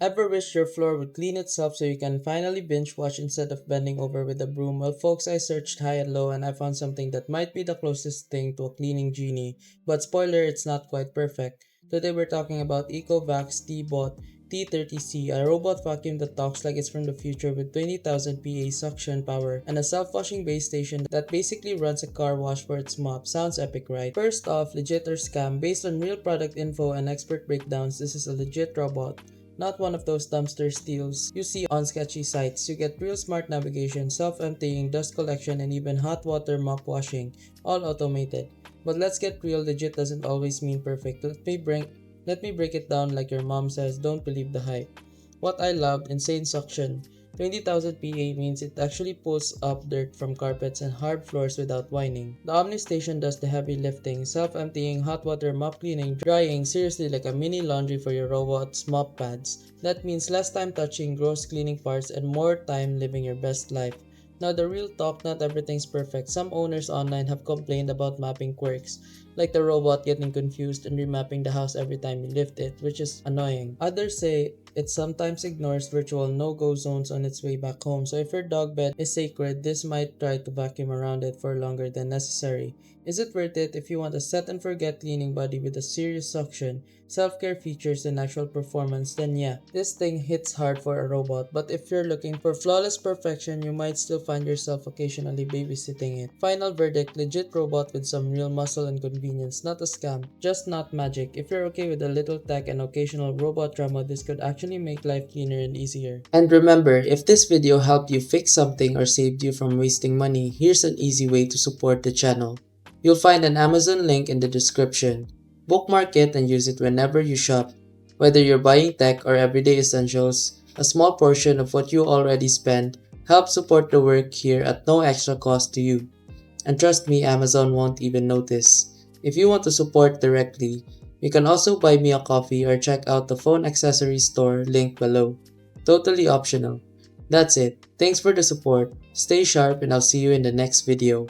Ever wish your floor would clean itself so you can finally binge watch instead of bending over with a broom? Well, folks, I searched high and low and I found something that might be the closest thing to a cleaning genie. But spoiler, it's not quite perfect. Today we're talking about Ecovacs Deebot T30C, a robot vacuum that talks like it's from the future with 20,000 PA suction power and a self-washing base station that basically runs a car wash for its mop. Sounds epic, right? First off, legit or scam? Based on real product info and expert breakdowns, this is a legit robot. Not one of those dumpster steals you see on sketchy sites. You get real smart navigation, self-emptying, dust collection, and even hot water mop washing, all automated. But let's get real, legit doesn't always mean perfect. Let me break it down like your mom says, don't believe the hype. What I loved, insane suction. 20,000 PA means it actually pulls up dirt from carpets and hard floors without whining. The Omni Station does the heavy lifting, self-emptying, hot water mop cleaning, drying, seriously like a mini laundry for your robot's mop pads. That means less time touching gross cleaning parts and more time living your best life. Now the real talk, not everything's perfect. Some owners online have complained about mapping quirks, like the robot getting confused and remapping the house every time you lift it, which is annoying. Others say it sometimes ignores virtual no-go zones on its way back home, so if your dog bed is sacred, this might try to vacuum around it for longer than necessary. Is it worth it? If you want a set and forget cleaning body with a serious suction, self-care features, and actual performance, then yeah, this thing hits hard for a robot. But if you're looking for flawless perfection, you might still find yourself occasionally babysitting it. Final verdict, legit robot with some real muscle and convenience, not a scam, just not magic. If you're okay with a little tech and occasional robot drama, this could actually make life cleaner and easier. And remember, if this video helped you fix something or saved you from wasting money, here's an easy way to support the channel. You'll find an Amazon link in the description. Bookmark it and use it whenever you shop. Whether you're buying tech or everyday essentials, a small portion of what you already spend helps support the work here at no extra cost to you. And trust me, Amazon won't even notice. If you want to support directly, you can also buy me a coffee or check out the phone accessory store link below. Totally optional. That's it. Thanks for the support. Stay sharp and I'll see you in the next video.